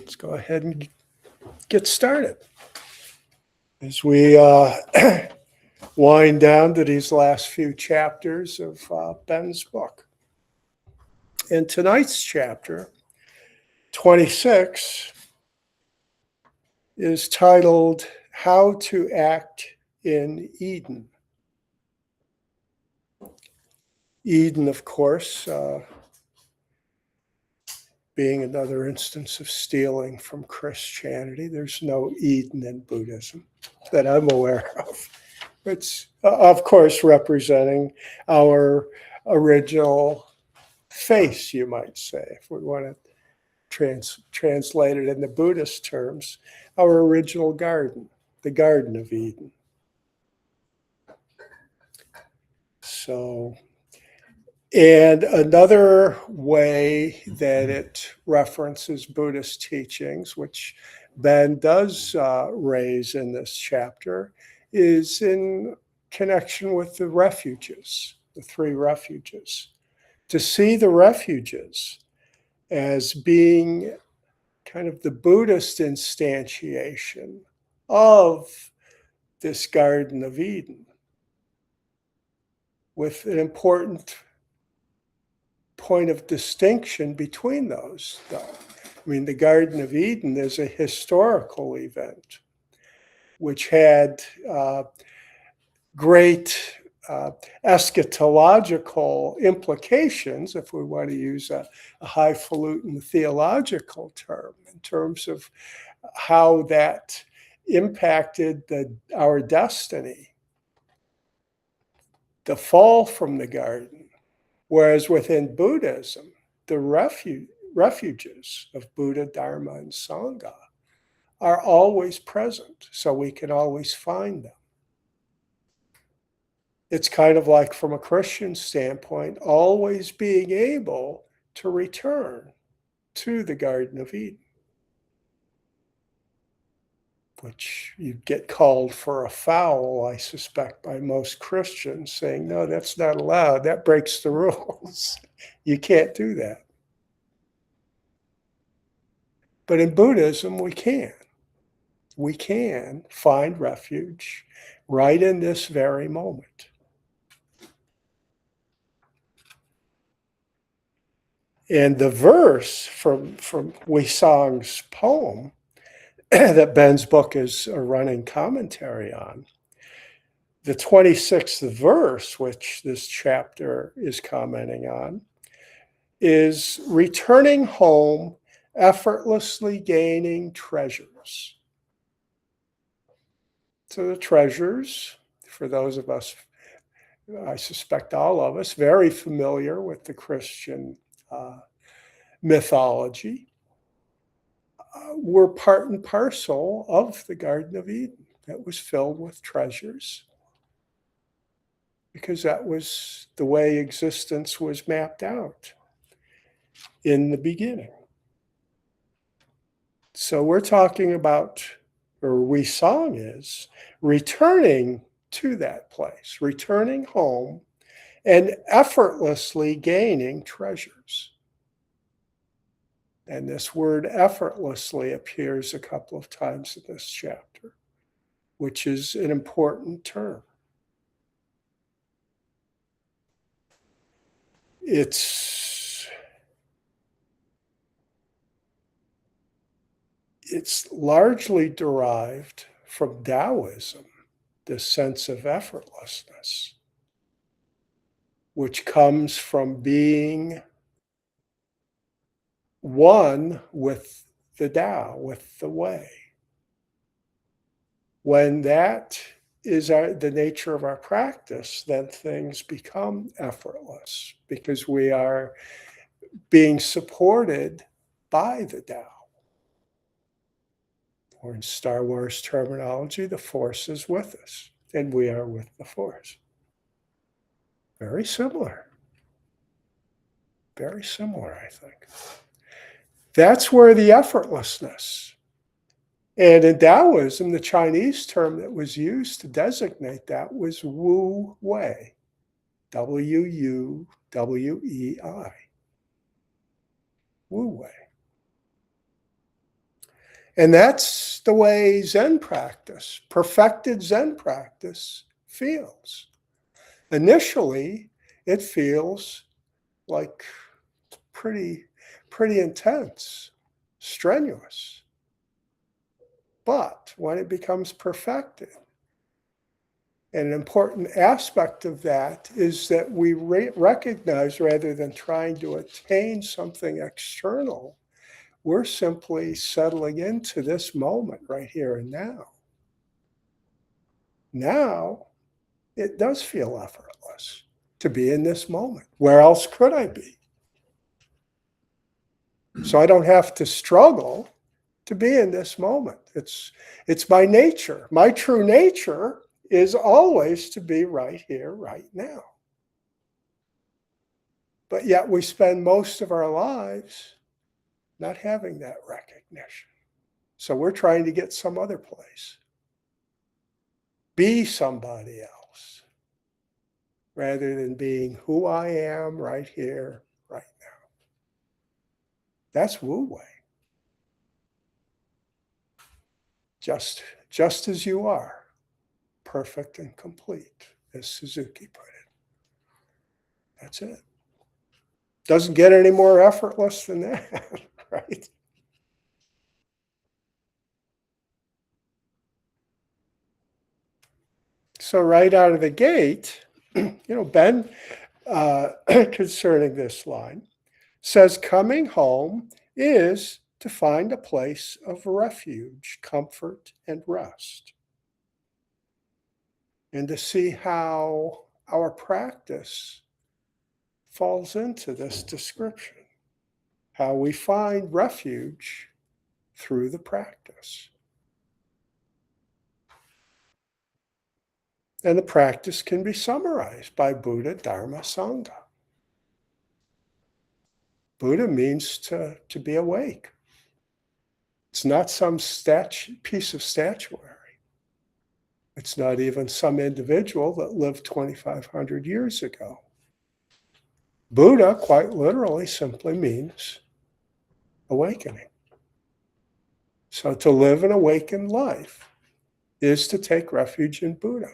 Let's go ahead and get started. As we wind down to these last few chapters of Ben's book. In tonight's chapter, 26, is titled How to Act in Eden. Eden, of course, being another instance of stealing from Christianity. There's no Eden in Buddhism that I'm aware of. It's, of course, representing our original face, you might say, if we want to translate it in the Buddhist terms, our original garden, the Garden of Eden. So, and another way that it references Buddhist teachings, which Ben does raise in this chapter, is in connection with the refuges, the three refuges. To see the refuges as being kind of the Buddhist instantiation of this Garden of Eden, with an important point of distinction between those, though. I mean, the Garden of Eden is a historical event which had great eschatological implications, if we want to use a highfalutin theological term, in terms of how that impacted our destiny, the fall from the garden. Whereas within Buddhism, the refuges of Buddha, Dharma, and Sangha are always present, so we can always find them. It's kind of like, from a Christian standpoint, always being able to return to the Garden of Eden, which you'd get called for a foul, I suspect, by most Christians, saying, no, that's not allowed. That breaks the rules. You can't do that. But in Buddhism, we can. We can find refuge right in this very moment. And the verse from Wei Sang's poem that Ben's book is a running commentary on, the 26th verse, which this chapter is commenting on, is returning home, effortlessly gaining treasures. So the treasures, for those of us, I suspect all of us, very familiar with the Christian mythology, were part and parcel of the Garden of Eden that was filled with treasures, because that was the way existence was mapped out in the beginning. So we're talking about, or Wei Sang is, returning to that place, returning home, and effortlessly gaining treasures. And this word effortlessly appears a couple of times in this chapter, which is an important term. It's largely derived from Taoism, this sense of effortlessness, which comes from being one with the Tao, with the way. When that is the nature of our practice, then things become effortless, because we are being supported by the Tao. Or in Star Wars terminology, the Force is with us, and we are with the Force. Very similar. Very similar, I think. That's where the effortlessness. And in Taoism, the Chinese term that was used to designate that was Wu Wei, W-U-W-E-I, Wu Wei. And that's the way Zen practice, perfected Zen practice, feels. Initially, it feels like pretty intense, strenuous. But when it becomes perfected, and an important aspect of that is that we recognize, rather than trying to attain something external, we're simply settling into this moment right here and now. Now, it does feel effortless to be in this moment. Where else could I be? So I don't have to struggle to be in this moment. It's my nature. My true nature is always to be right here, right now. But yet we spend most of our lives not having that recognition. So we're trying to get some other place. Be somebody else, rather than being who I am right here, right now. That's Wu Wei. Just as you are, perfect and complete, as Suzuki put it. That's it. Doesn't get any more effortless than that, right? So right out of the gate, Ben, concerning this line, says coming home is to find a place of refuge, comfort, and rest. And to see how our practice falls into this description, how we find refuge through the practice. And the practice can be summarized by Buddha, Dharma, Sangha. Buddha means to be awake. It's not some piece of statuary. It's not even some individual that lived 2,500 years ago. Buddha, quite literally, simply means awakening. So to live an awakened life is to take refuge in Buddha.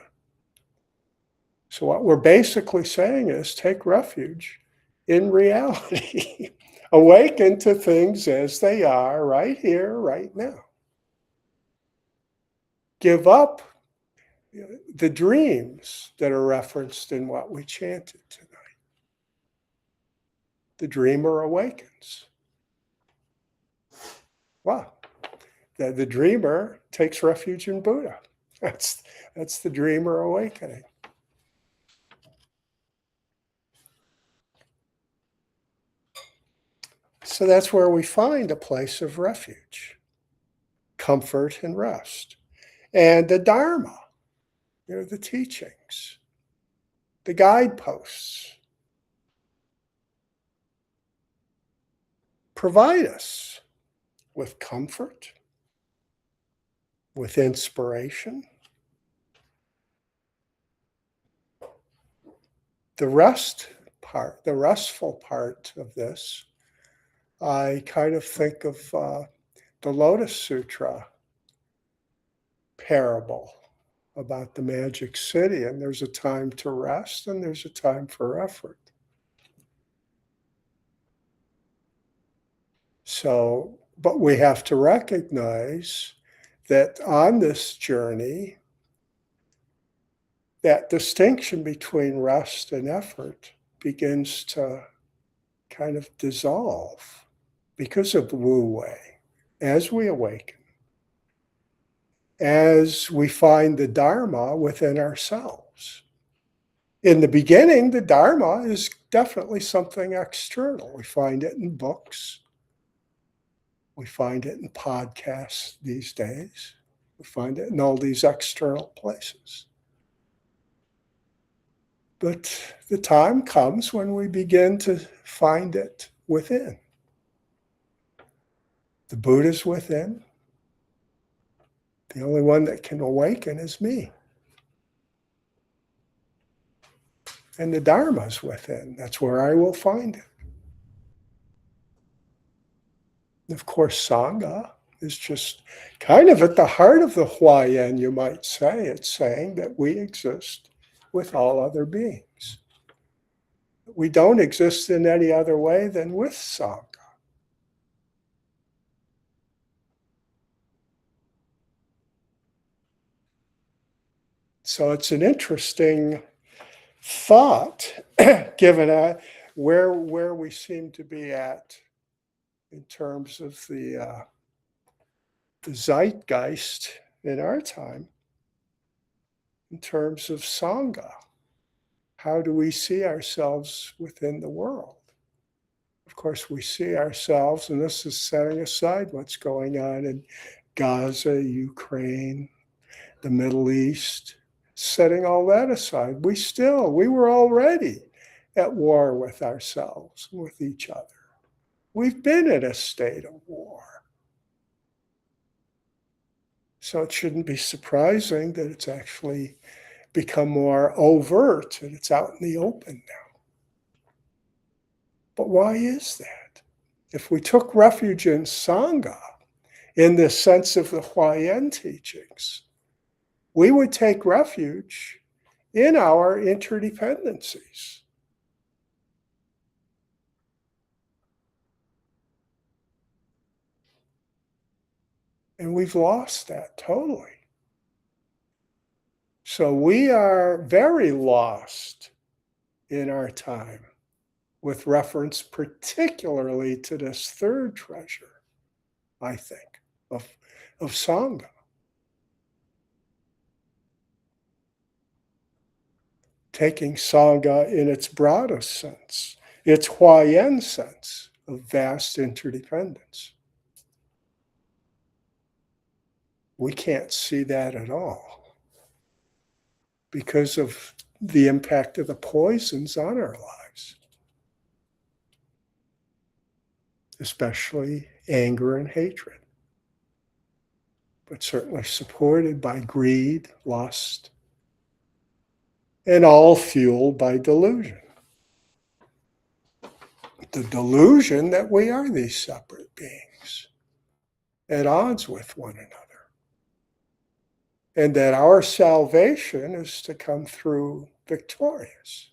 So what we're basically saying is take refuge in reality. Awaken to things as they are right here, right now. Give up the dreams that are referenced in what we chanted tonight. The dreamer awakens. Wow. The dreamer takes refuge in Buddha. That's the dreamer awakening. So that's where we find a place of refuge, comfort, and rest. And the Dharma, the teachings, the guideposts, provide us with comfort, with inspiration. The restful part of this, I kind of think of the Lotus Sutra parable about the magic city, and there's a time to rest and there's a time for effort. So, but we have to recognize that on this journey, that distinction between rest and effort begins to kind of dissolve because of Wu Wei. As we awaken, as we find the Dharma within ourselves. In the beginning, the Dharma is definitely something external. We find it in books. We find it in podcasts these days. We find it in all these external places. But the time comes when we begin to find it within. The Buddha's within. The only one that can awaken is me. And the Dharma's within. That's where I will find it. And of course, Sangha is just kind of at the heart of the Huayan, you might say. It's saying that we exist with all other beings. We don't exist in any other way than with Sangha. So it's an interesting thought, given where we seem to be at in terms of the zeitgeist in our time, in terms of Sangha. How do we see ourselves within the world? Of course, we see ourselves, and this is setting aside what's going on in Gaza, Ukraine, the Middle East, setting all that aside. We were already at war with ourselves, with each other. We've been in a state of war. So it shouldn't be surprising that it's actually become more overt and it's out in the open now. But why is that? If we took refuge in Sangha, in the sense of the Huayan teachings, we would take refuge in our interdependencies. And we've lost that totally. So we are very lost in our time, with reference particularly to this third treasure, I think, of Sangha. Taking Sangha in its broadest sense, its Huayan sense of vast interdependence. We can't see that at all because of the impact of the poisons on our lives, especially anger and hatred, but certainly supported by greed, lust, and all fueled by delusion. The delusion that we are these separate beings at odds with one another, and that our salvation is to come through victorious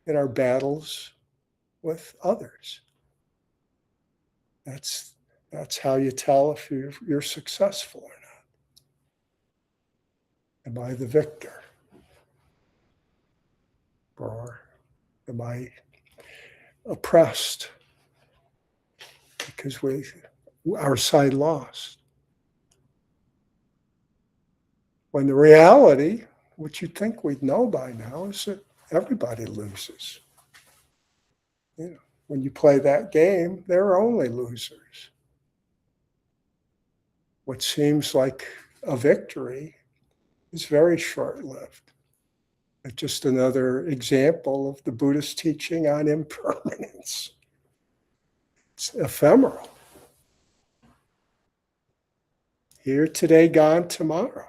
in our battles with others. That's how you tell if you're successful or not. Am I the victor? Or am I oppressed because our side lost? When the reality, which you'd think we'd know by now, is that everybody loses. You know, when you play that game, there are only losers. What seems like a victory is very short-lived. It's just another example of the Buddhist teaching on impermanence. It's ephemeral. Here today, gone tomorrow.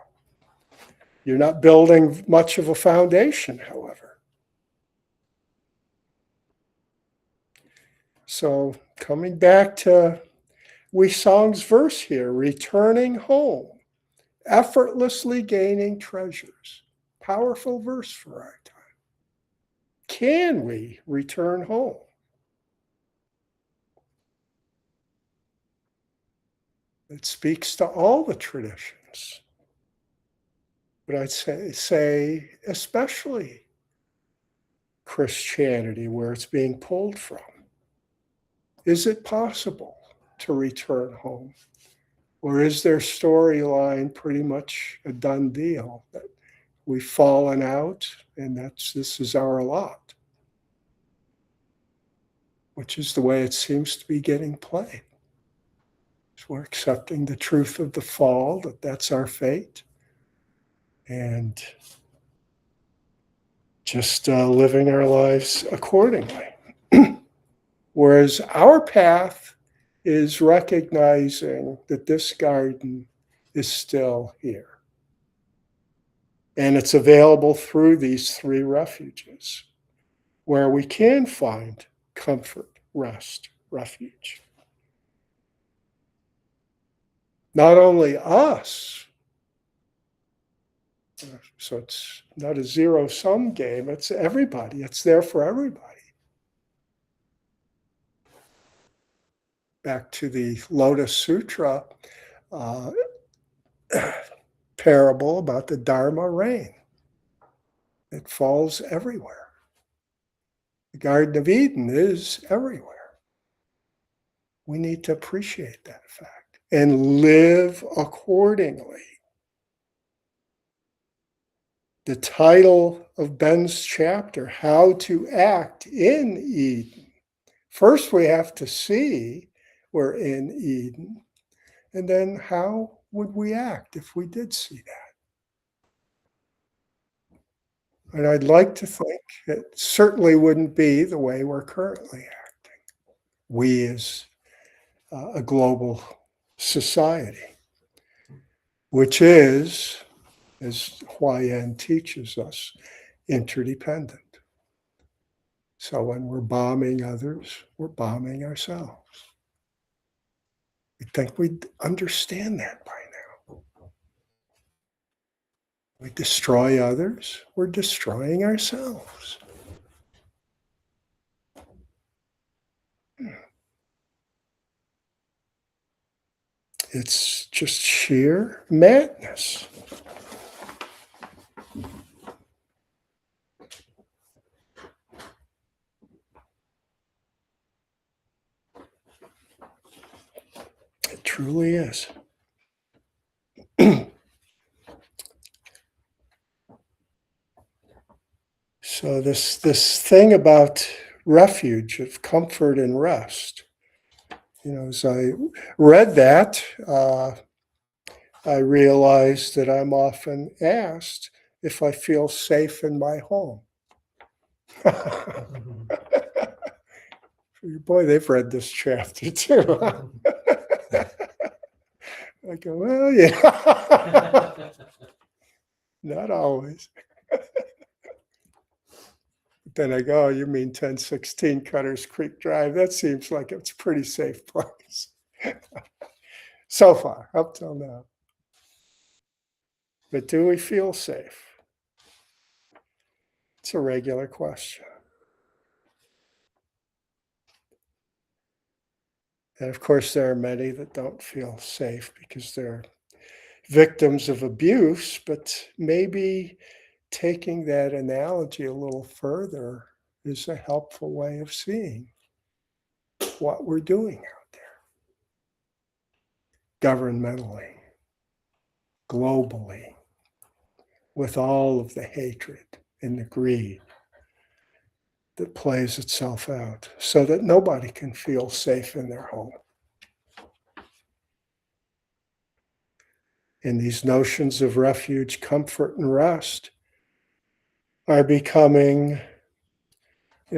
You're not building much of a foundation, however. So coming back to Wisong's verse here, returning home, effortlessly gaining treasures. Powerful verse for our time. Can we return home? It speaks to all the traditions. But I'd say especially Christianity, where it's being pulled from. Is it possible to return home? Or is their storyline pretty much a done deal, that we've fallen out and this is our lot? Which is the way it seems to be getting played. So we're accepting the truth of the fall, that's our fate, and just living our lives accordingly. Whereas our path is recognizing that this garden is still here. And it's available through these three refuges, where we can find comfort, rest, refuge. not only us, so it's not a zero-sum game, it's everybody, it's there for everybody. Back to the Lotus Sutra uh, parable about the Dharma rain. It falls everywhere. The Garden of Eden is everywhere. We need to appreciate that fact and live accordingly. The title of Ben's chapter, How to Act in Eden. First, we have to see we're in Eden, and then how would we act if we did see that? And I'd like to think it certainly wouldn't be the way we're currently acting. We as a global society, which is, as Huayan teaches us, interdependent. So when we're bombing others, we're bombing ourselves. We think we'd understand that by now. We destroy others, we're destroying ourselves. It's just sheer madness. It truly is. So this thing about refuge of comfort and rest, as I read that, I realized that I'm often asked if I feel safe in my home. Boy, they've read this chapter too. I go, well, yeah. Not always. Then I go, oh, you mean 1016 Cutters Creek Drive? That seems like it's a pretty safe place. So far, up till now. But do we feel safe? It's a regular question. And of course, there are many that don't feel safe because they're victims of abuse, but maybe taking that analogy a little further is a helpful way of seeing what we're doing out there, governmentally, globally, with all of the hatred and the greed that plays itself out so that nobody can feel safe in their home. And these notions of refuge, comfort, and rest are becoming,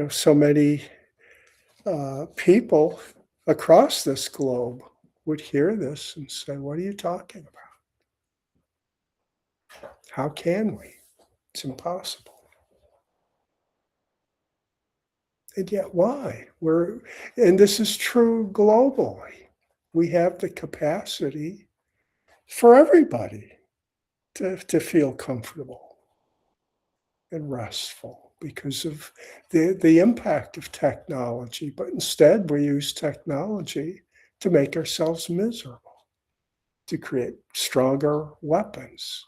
so many people across this globe would hear this and say, what are you talking about? How can we? It's impossible. And yet why? And this is true globally. We have the capacity for everybody to feel comfortable and restful because of the impact of technology. But instead, we use technology to make ourselves miserable, to create stronger weapons,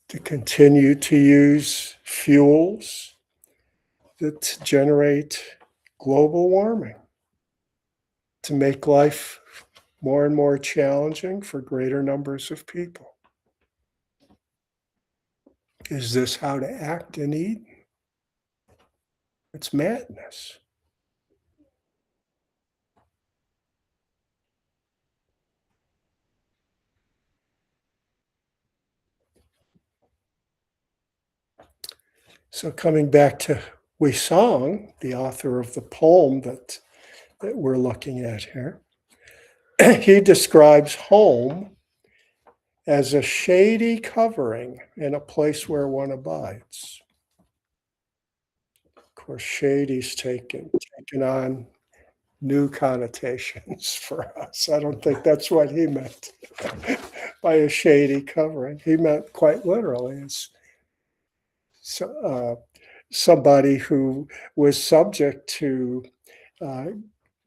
to continue to use fuels that generate global warming, to make life more and more challenging for greater numbers of people. Is this how to act in Eden? It's madness. So coming back to Wei Song, the author of the poem that we're looking at here, he describes home as a shady covering in a place where one abides. Of course, shady's taken on new connotations for us. I don't think that's what he meant by a shady covering. He meant quite literally as somebody who was subject to uh,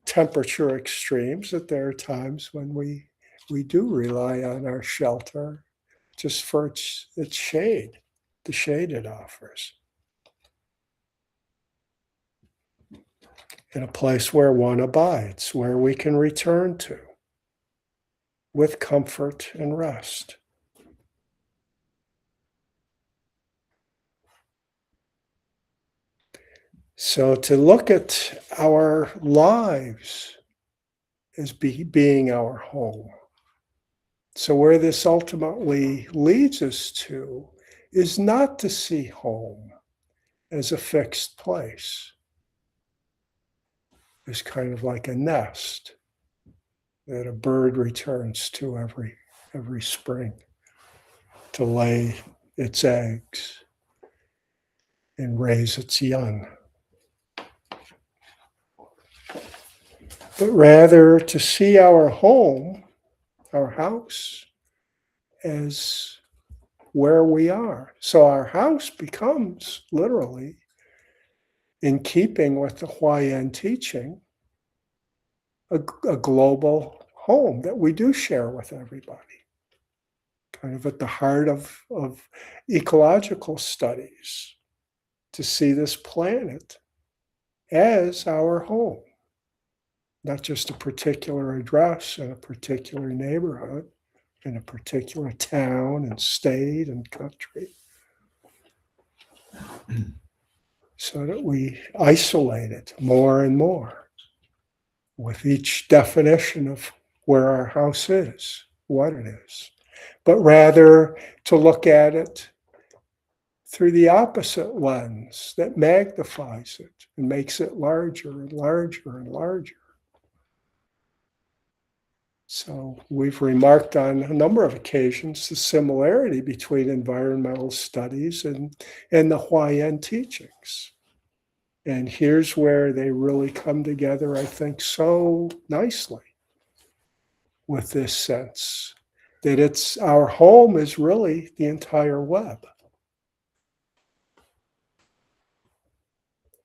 temperature extremes, that there are times when we do rely on our shelter just for its shade, the shade it offers. In a place where one abides, where we can return to with comfort and rest. So to look at our lives as being our home. So where this ultimately leads us to is not to see home as a fixed place, as kind of like a nest that a bird returns to every spring to lay its eggs and raise its young. But rather to see our home, our house, as where we are. So our house becomes literally, in keeping with the Huayan teaching, a global home that we do share with everybody. Kind of at the heart of ecological studies, to see this planet as our home, not just a particular address in a particular neighborhood, in a particular town and state and country, so that we isolate it more and more with each definition of where our house is, what it is, but rather to look at it through the opposite lens that magnifies it and makes it larger and larger and larger. So we've remarked on a number of occasions the similarity between environmental studies and the Huayan teachings. And here's where they really come together, I think, so nicely with this sense that it's our home is really the entire web.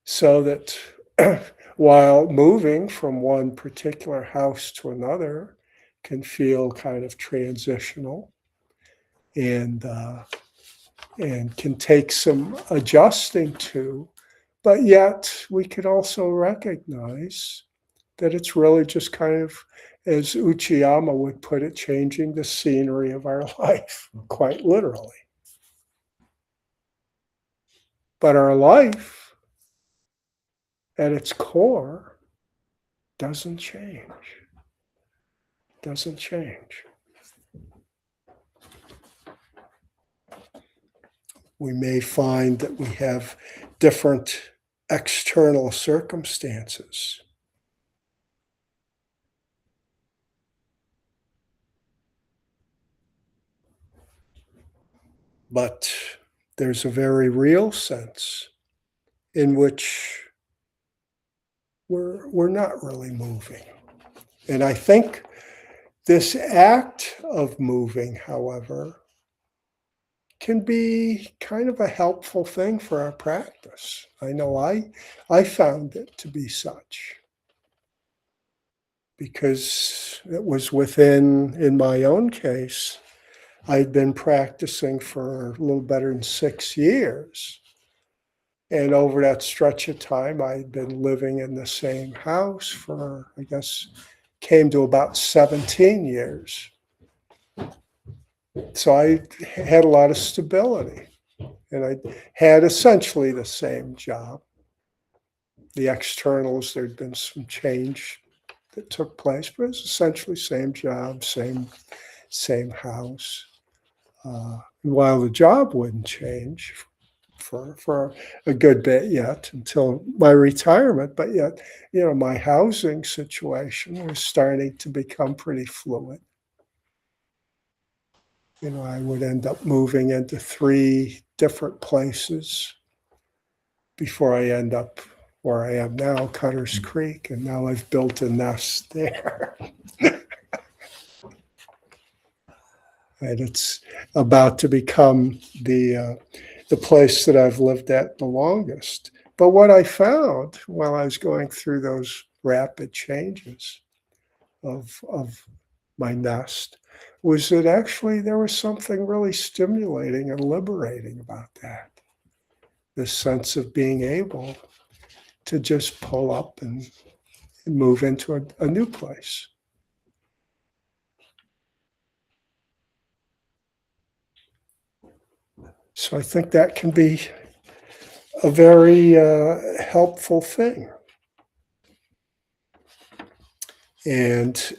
So that while moving from one particular house to another can feel kind of transitional and can take some adjusting to, but yet we could also recognize that it's really just kind of, as Uchiyama would put it, changing the scenery of our life, quite literally. But our life, at its core, doesn't change. Doesn't change. We may find that we have different external circumstances. But there's a very real sense in which we're not really moving. And I think this act of moving, however, can be kind of a helpful thing for our practice. I know I found it to be such, because it was in my own case, I'd been practicing for a little better than 6 years. And over that stretch of time, I'd been living in the same house for, I guess, came to about 17 years. So I had a lot of stability, and I had essentially the same job. The externals, there'd been some change that took place, but it's essentially same job, same house. While the job wouldn't change for a good bit yet until my retirement, but yet, my housing situation was starting to become pretty fluid. I would end up moving into 3 different places before I end up where I am now, Cutter's Creek, and now I've built a nest there. And it's about to become the place that I've lived at the longest. But what I found while I was going through those rapid changes of my nest was that actually there was something really stimulating and liberating about that. This sense of being able to just pull up and move into a new place. So I think that can be a very helpful thing. And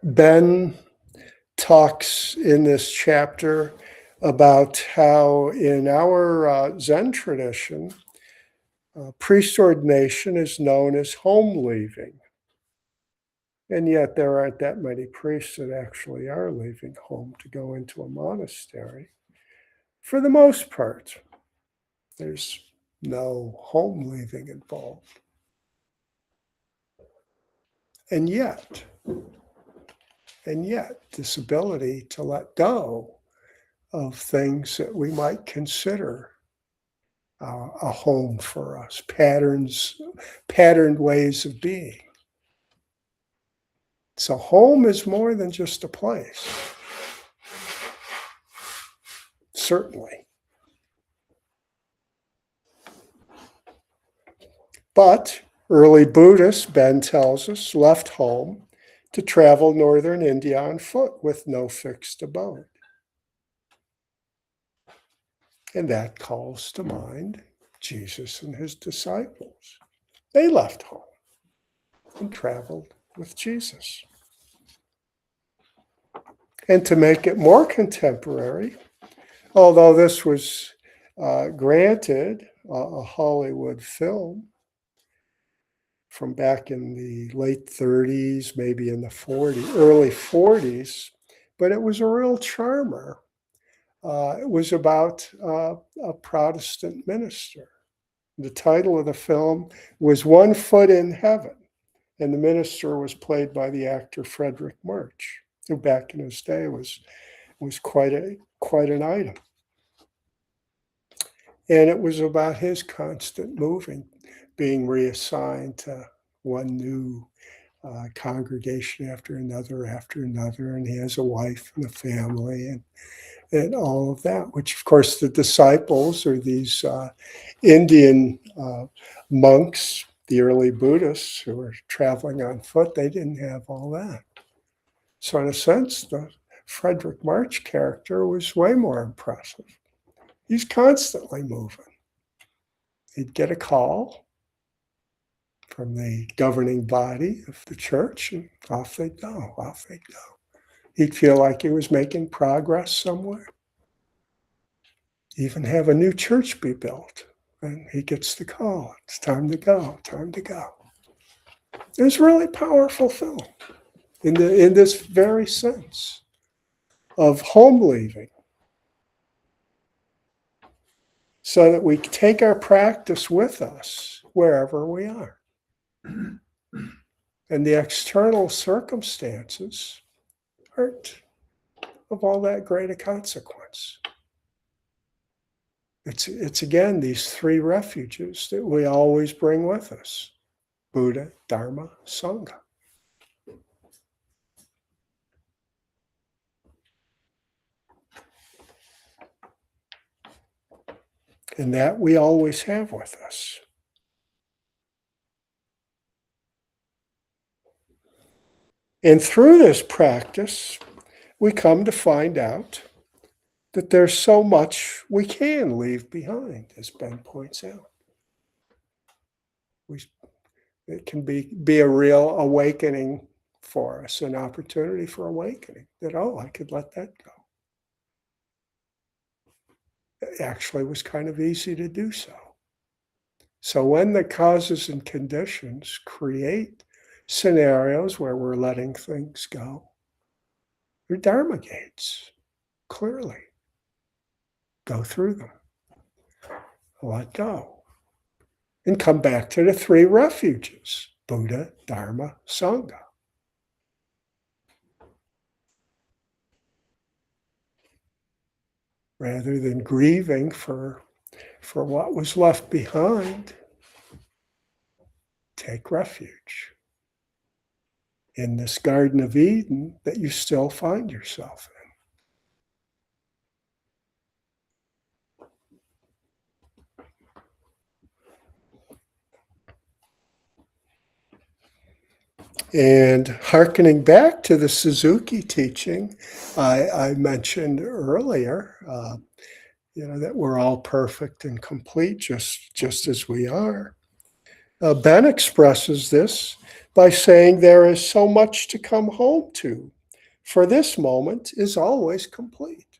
Ben talks in this chapter about how in our Zen tradition, priest ordination is known as home leaving. And yet there aren't that many priests that actually are leaving home to go into a monastery. For the most part, there's no home leaving involved. And yet, this ability to let go of things that we might consider a home for us, patterned ways of being. So home is more than just a place, certainly. But early Buddhists, Ben tells us, left home to travel northern India on foot with no fixed abode. And that calls to mind Jesus and his disciples. They left home and traveled with Jesus. And to make it more contemporary, although this was granted a Hollywood film from back in the late 30s, maybe in the early 40s, but it was a real charmer. It was about a Protestant minister. The title of the film was One Foot in Heaven, and the minister was played by the actor Frederick March, who back in his day was quite an item. And it was about his constant moving, being reassigned to one new congregation after another, and he has a wife and a family and all of that, which of course the disciples or these Indian monks, the early Buddhists who were traveling on foot, they didn't have all that. So in a sense, the Frederick March character was way more impressive. He's constantly moving. He'd get a call from the governing body of the church, and off they'd go. He'd feel like he was making progress somewhere. Even have a new church be built, and he gets the call. It's time to go. It's a really powerful film in this very sense of home leaving, so that we take our practice with us wherever we are. And the external circumstances aren't of all that great a consequence. It's again these three refuges that we always bring with us: Buddha, Dharma, Sangha. And that we always have with us. And through this practice, we come to find out that there's so much we can leave behind, as Ben points out. It can be a real awakening for us, an opportunity for awakening, that, I could let that go. It actually was kind of easy to do so. So when the causes and conditions create scenarios where we're letting things go, they're Dharma gates, clearly. Go through them. Let go. and come back to the three refuges: Buddha, Dharma, Sangha. Rather than grieving for what was left behind, take refuge in this Garden of Eden that you still find yourself in. And hearkening back to the Suzuki teaching I mentioned earlier, that we're all perfect and complete just as we are. Ben expresses this by saying there is so much to come home to, for this moment is always complete.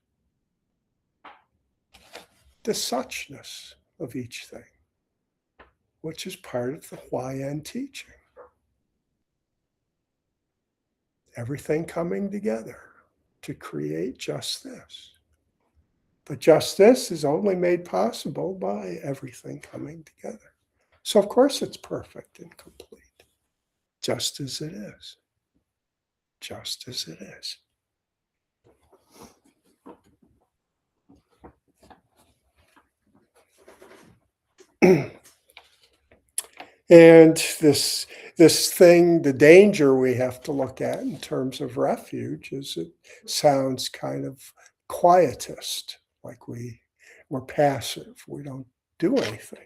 The suchness of each thing, which is part of the Huayan teaching. Everything coming together to create just this. But just this is only made possible by everything coming together. So of course it's perfect and complete, just as it is. Just as it is. And this thing, the danger we have to look at in terms of refuge is it sounds kind of quietist, like we're passive, we don't do anything.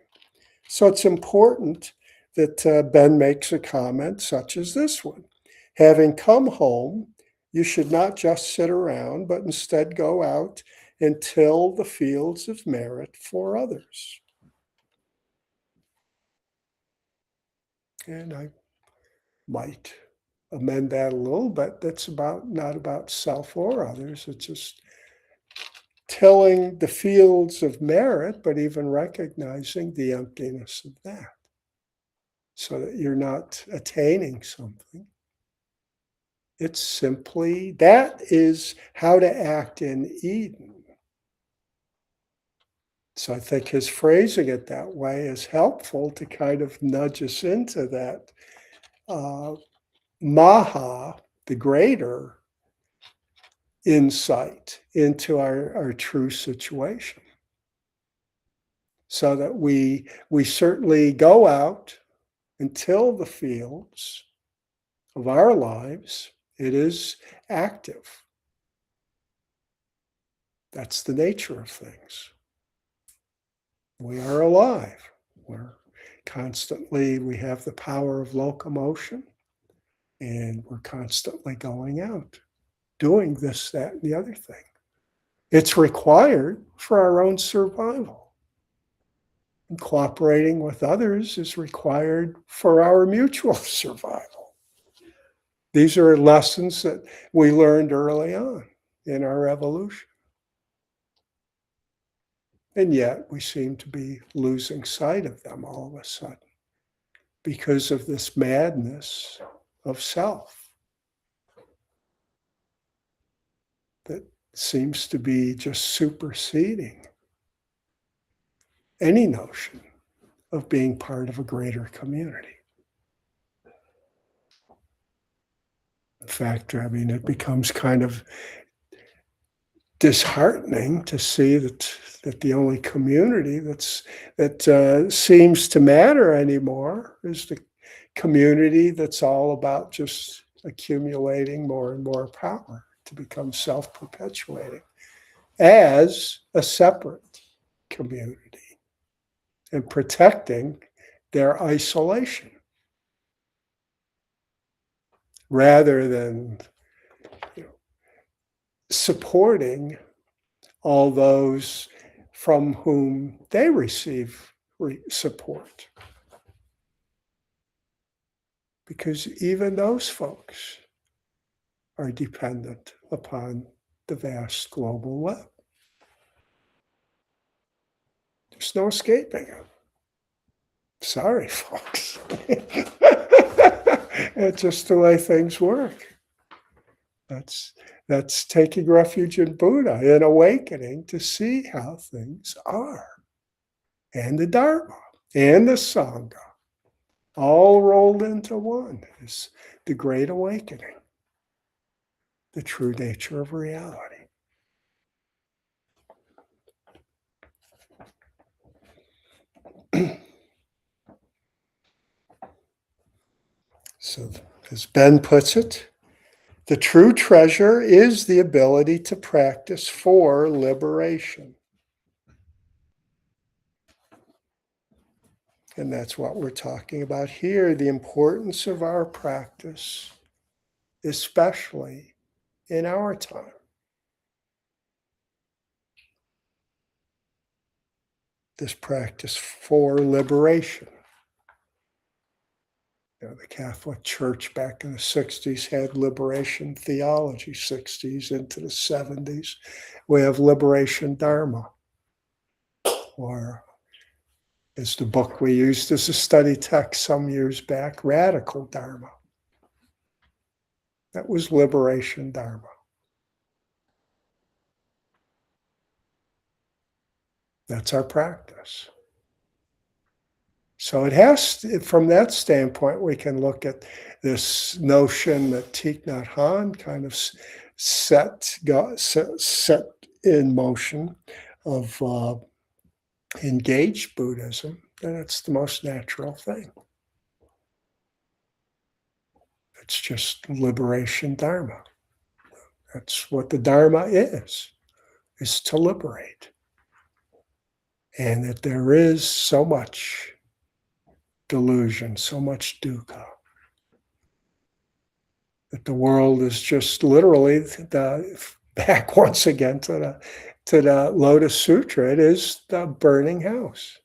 So it's important that Ben makes a comment such as this one. Having come home, you should not just sit around, but instead go out and till the fields of merit for others. And I might amend that a little bit. That's not about self or others. It's just tilling the fields of merit, but even recognizing the emptiness of that, so that you're not attaining something. It's simply, that is how to act in Eden. So I think his phrasing it that way is helpful to kind of nudge us into that Maha, the greater insight into our true situation. So that we certainly go out and till the fields of our lives. It is active. That's the nature of things. We are alive. We have the power of locomotion, and we're constantly going out, doing this, that, and the other thing. It's required for our own survival. And cooperating with others is required for our mutual survival. These are lessons that we learned early on in our evolution. And yet we seem to be losing sight of them all of a sudden because of this madness of self that seems to be just superseding any notion of being part of a greater community. In fact, it becomes kind of disheartening to see that the only community that seems to matter anymore is the community that's all about just accumulating more and more power to become self-perpetuating as a separate community and protecting their isolation rather than supporting all those from whom they receive support. Because even those folks are dependent upon the vast global web. There's no escaping it. Sorry, folks. It's just the way things work. That's taking refuge in Buddha and awakening to see how things are. And the Dharma. and the Sangha, all rolled into one, is the Great Awakening, the true nature of reality. So, as Ben puts it, the true treasure is the ability to practice for liberation. And that's what we're talking about here, the importance of our practice, especially in our time. This practice for liberation. The Catholic Church back in the 60s had liberation theology, 60s into the 70s. We have liberation Dharma, or as the book we used as a study text some years back, radical Dharma. That was liberation Dharma. That's our practice. So it has to, from that standpoint, we can look at this notion that Thich Nhat Hanh kind of set in motion of engaged Buddhism, and it's the most natural thing. It's just liberation Dharma. That's what the Dharma is to liberate. And that there is so much delusion, so much dukkha, that the world is just literally back once again to the Lotus Sutra. It is the burning house,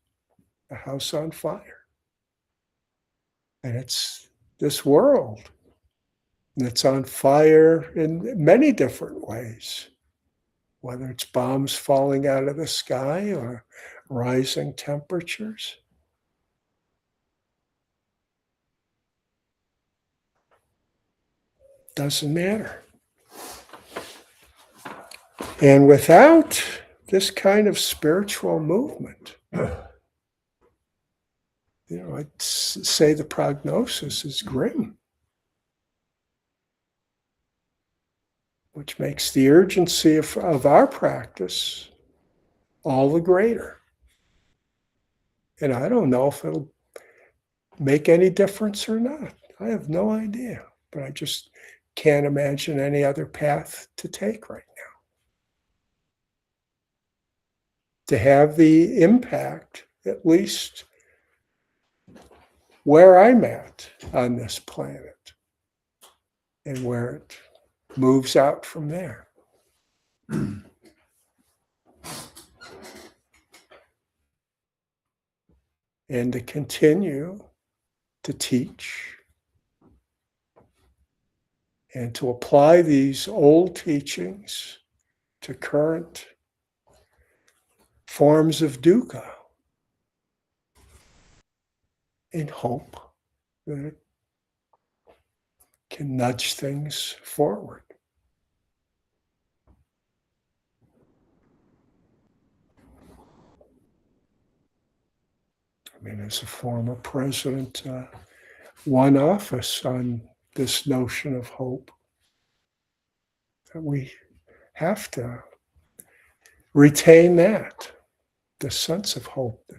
the house on fire. And it's this world that's on fire in many different ways, whether it's bombs falling out of the sky or rising temperatures. Doesn't matter. And without this kind of spiritual movement, I'd say the prognosis is grim, which makes the urgency of our practice all the greater. And I don't know if it'll make any difference or not. I have no idea, but I just can't imagine any other path to take right now. To have the impact, at least where I'm at on this planet, and where it moves out from there. And to continue to teach and to apply these old teachings to current forms of dukkha in hope that it can nudge things forward. I mean, as a former president, one office on this notion of hope, that we have to retain that, the sense of hope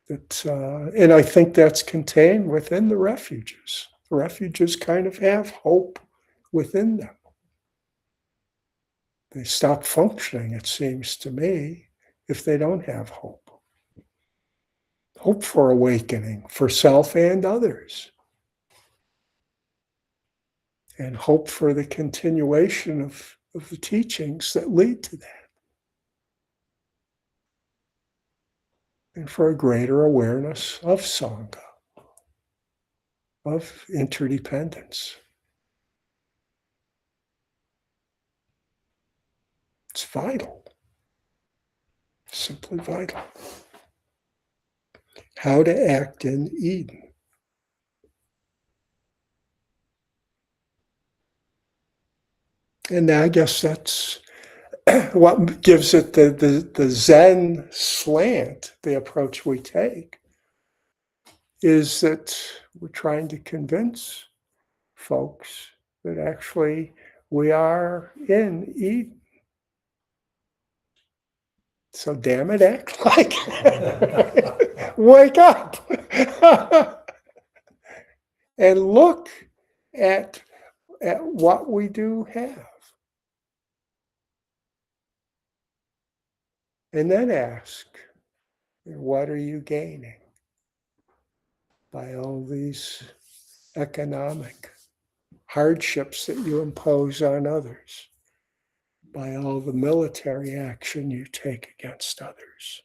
and I think that's contained within the refuges. The refuges kind of have hope within them. They stop functioning, it seems to me, if they don't have hope. Hope for awakening, for self and others. And hope for the continuation of the teachings that lead to that. And for a greater awareness of Sangha, of interdependence. It's vital, simply vital. How to act in Eden. And I guess that's what gives it the Zen slant, the approach we take. is that we're trying to convince folks that actually we are in Eden. So damn it, act like it. Wake up and look at what we do have. And then ask, what are you gaining by all these economic hardships that you impose on others, by all the military action you take against others,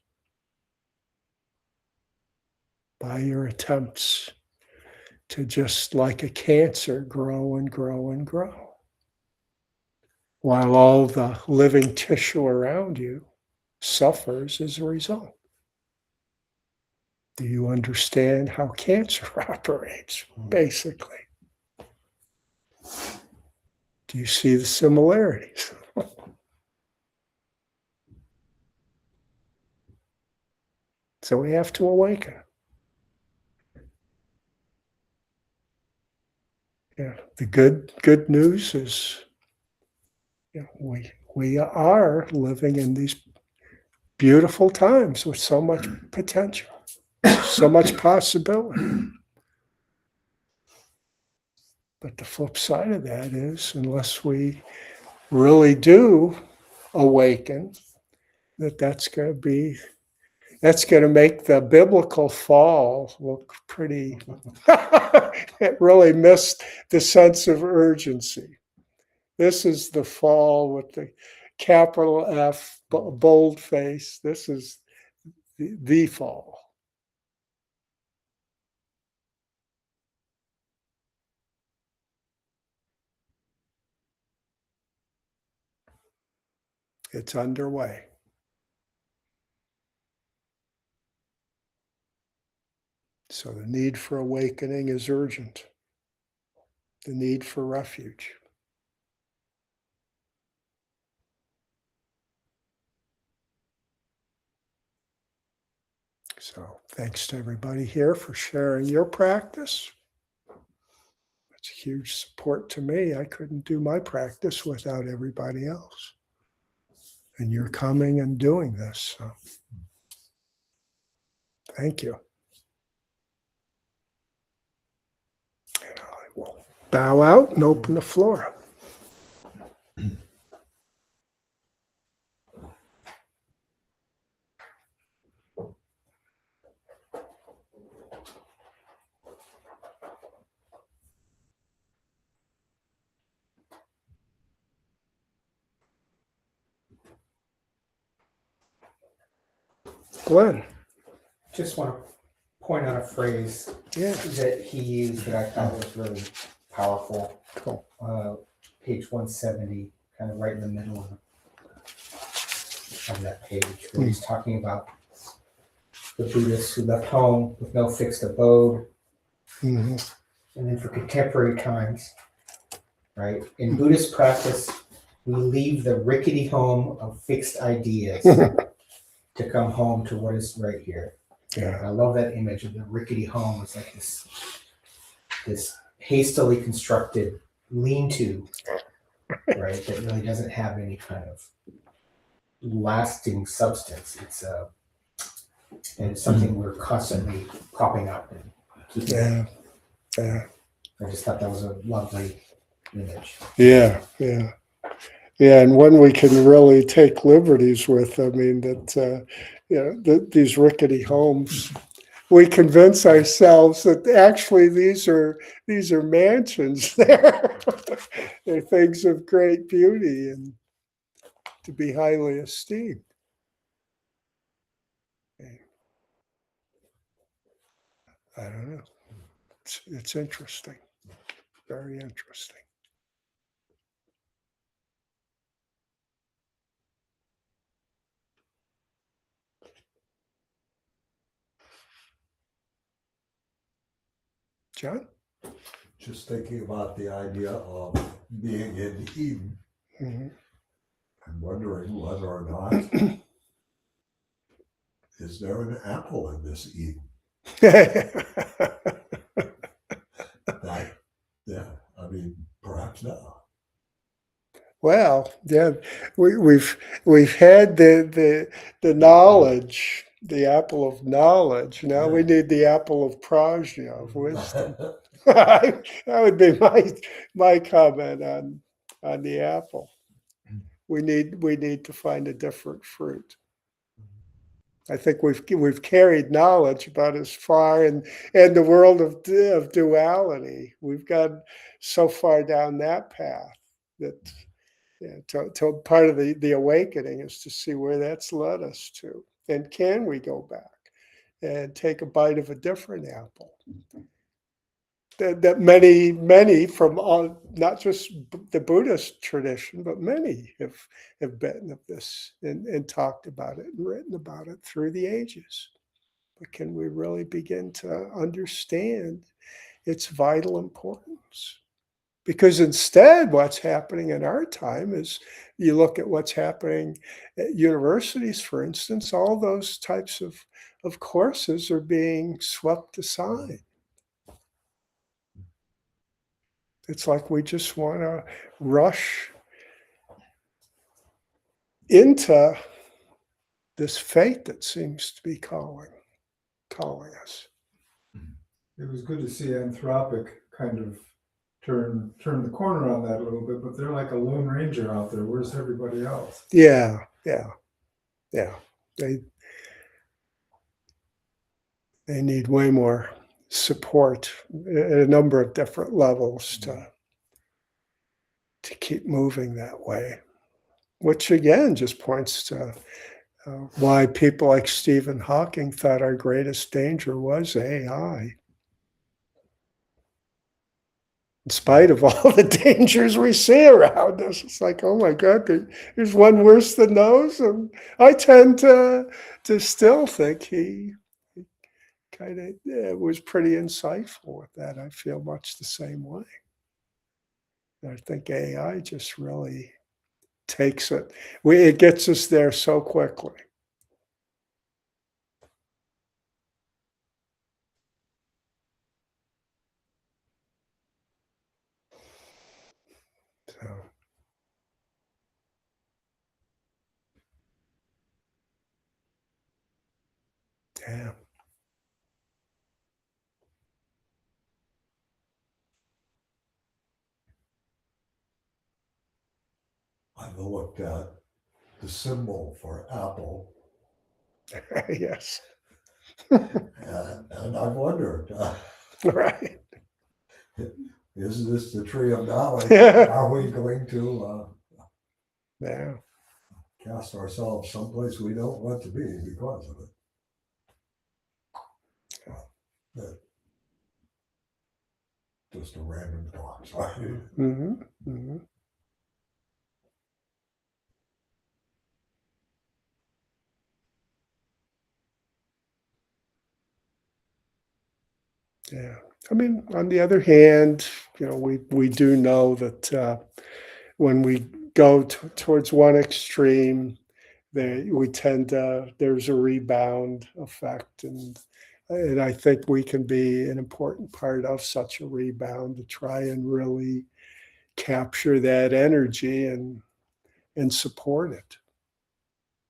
by your attempts to just like a cancer grow and grow and grow, while all the living tissue around you suffers as a result. Do you understand how cancer operates, basically? Do you see the similarities? So we have to awaken. Yeah, the good news is, we are living in these beautiful times with so much potential, so much possibility. But the flip side of that is, unless we really do awaken, that's going to make the biblical fall look pretty. It really missed the sense of urgency. This is the fall with the capital F, bold face. This is the fall. It's underway. So the need for awakening is urgent. The need for refuge. So thanks to everybody here for sharing your practice. It's a huge support to me. I couldn't do my practice without everybody else. And you're coming and doing this. So thank you. And I will bow out and open the floor up. Glenn. Just want to point out a phrase that he used that I thought was really powerful. Cool. Page 170, kind of right in the middle of that page, where he's talking about the Buddhists who left home with no fixed abode. Mm-hmm. And then for contemporary times, right? In Buddhist practice, we leave the rickety home of fixed ideas to come home to what is right here. Yeah. I love that image of the rickety home. It's like this hastily constructed lean-to, right? That really doesn't have any kind of lasting substance. And it's something we're constantly propping up and keeping. Yeah. I just thought that was a lovely image. Yeah. And when we can really take liberties with, these rickety homes, we convince ourselves that actually these are mansions. They're things of great beauty and to be highly esteemed. I don't know. It's interesting. Very interesting. John? Just thinking about the idea of being in Eden, Mm-hmm. and wondering whether or not is there an apple in this Eden? Yeah, I mean, perhaps not. Well, yeah, we've had the knowledge, the apple of knowledge. Now we need the apple of prajna, of wisdom. That would be my comment on the apple. We need to find a different fruit. I think we've carried knowledge about as far in the world of duality. We've gone so far down that path that yeah, to part of the awakening is to see where that's led us to, and can we go back and take a bite of a different apple? That many from all, not just the Buddhist tradition, but many have bitten of this and talked about it and written about it through the ages. But can we really begin to understand its vital importance? Because instead, what's happening in our time is you look at what's happening at universities, for instance, all those types of courses are being swept aside. It's like we just want to rush into this fate that seems to be calling us. It was good to see Anthropic kind of turn the corner on that a little bit, but they're like a lone ranger out there. Where's everybody else? Yeah. They need way more support at a number of different levels to keep moving that way, which again just points to why people like Stephen Hawking thought our greatest danger was AI. In spite of all the dangers we see around us, it's like, oh my God, there's one worse than those. And I tend to still think he kind of was pretty insightful with that. I feel much the same way. I think AI just really takes it. It gets us there so quickly. So, yeah. I've looked at the symbol for apple, Yes. and I've wondered, Right. is this the tree of knowledge? Yeah. Are we going to Yeah. cast ourselves someplace we don't want to be because of it? That- just a random thought. Sorry. Mm-hmm. Mm-hmm. Yeah. I mean, on the other hand, we do know that when we go towards one extreme, there's a rebound effect, and I think we can be an important part of such a rebound to try and really capture that energy and support it.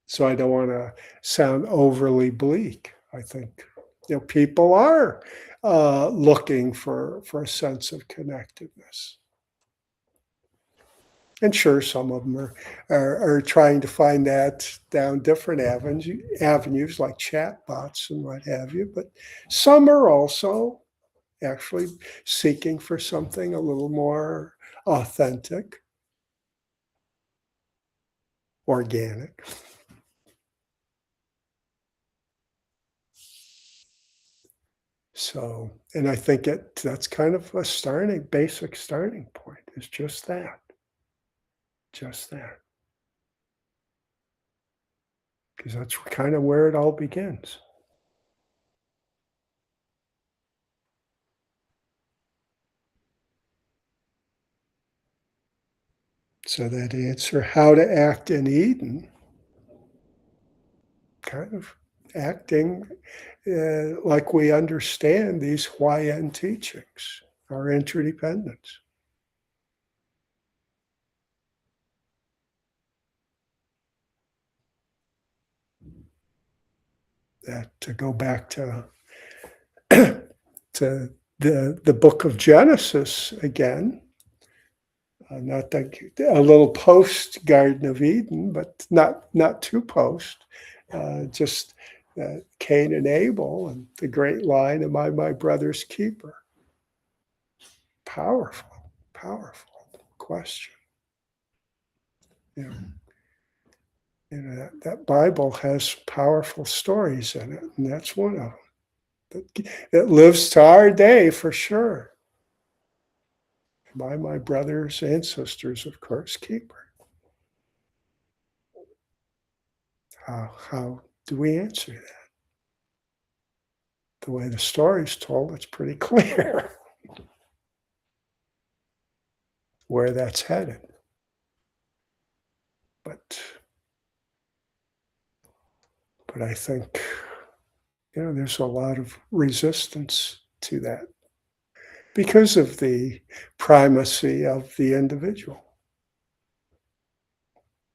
So I don't want to sound overly bleak. I think people are looking for a sense of connectedness. And sure, some of them are trying to find that down different avenues like chat bots and what have you. But some are also actually seeking for something a little more authentic, organic. So, and I think that's kind of a basic starting point is just that. Just that. Because that's kind of where it all begins. So that answer, how to act in Eden, kind of acting like we understand these YN teachings. our interdependence. That to go back to to the book of Genesis again, not that a little post Garden of Eden, but not too post. Just Cain and Abel and the great line, "Am I my brother's keeper?" Powerful, powerful question. That Bible has powerful stories in it, and that's one of them. It lives to our day for sure. Am I my brother's and sister's, of course, keeper? How do we answer that? The way the story's told, it's pretty clear where that's headed. But I think, there's a lot of resistance to that because of the primacy of the individual.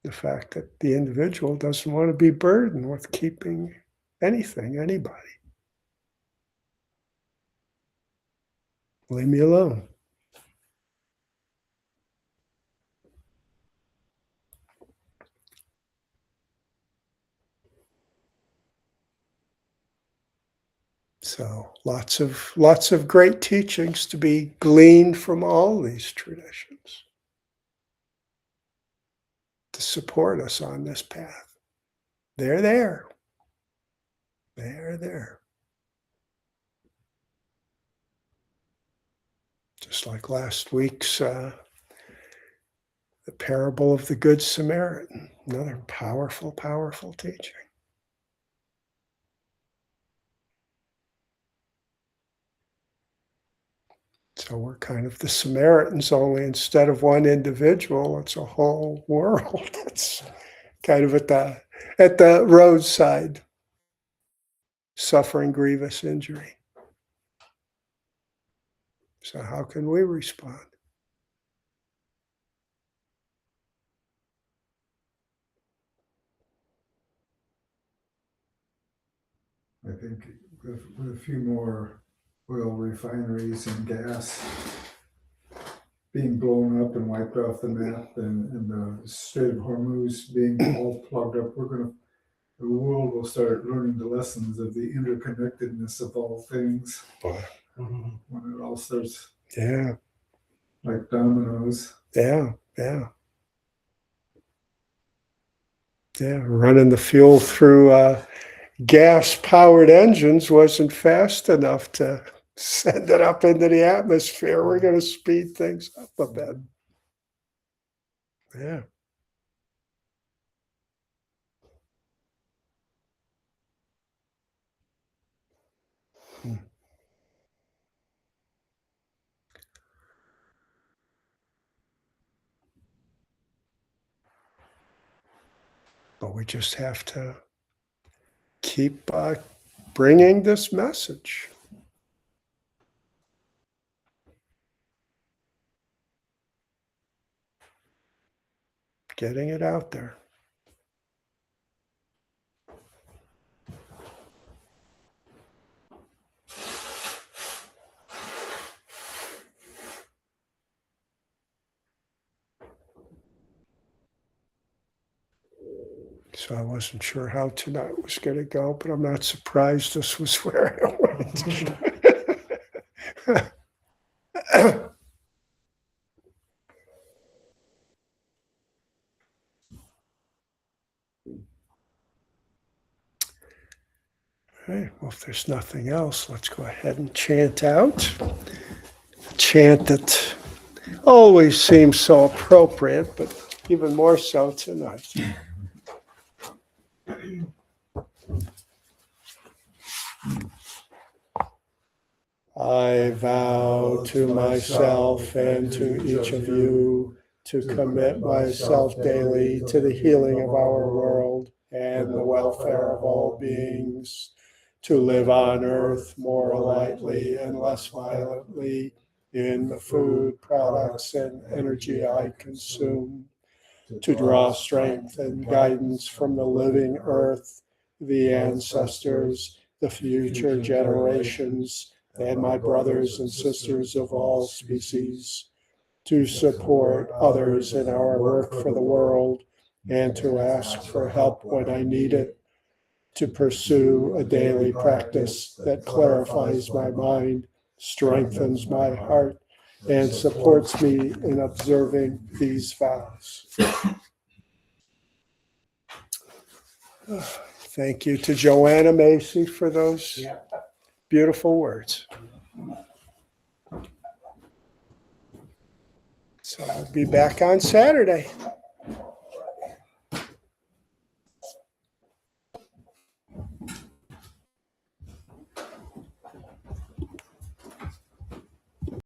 The fact that the individual doesn't want to be burdened with keeping anything, anybody. Leave me alone. So lots of great teachings to be gleaned from all these traditions to support us on this path. They're there. They're there. Just like last week's the parable of the Good Samaritan, another powerful, powerful teaching. So we're kind of the Samaritans, only instead of one individual, it's a whole world that's kind of at the roadside, suffering grievous injury. So how can we respond? I think with a few more oil refineries and gas being blown up and wiped off the map, and the Strait of Hormuz being all plugged up, the world will start learning the lessons of the interconnectedness of all things. When it all starts, like dominoes. Running the fuel through gas-powered engines wasn't fast enough to send it up into the atmosphere. We're going to speed things up a bit. Yeah. But we just have to keep bringing this message. Getting it out there. So I wasn't sure how tonight was going to go, but I'm not surprised this was where it went. All right, well, if there's nothing else, let's go ahead and chant out. A chant that always seems so appropriate, but even more so tonight. I vow to myself and to each of you to commit myself daily to the healing of our world and the welfare of all beings, to live on earth more lightly and less violently, in the food, products, and energy I consume, to draw strength and guidance from the living earth, the ancestors, the future generations, and my brothers and sisters of all species, to support others in our work for the world, and to ask for help when I need it, to pursue a daily practice that clarifies my mind, strengthens my heart, and supports me in observing these vows. Thank you to Joanna Macy for those beautiful words. So I'll be back on Saturday.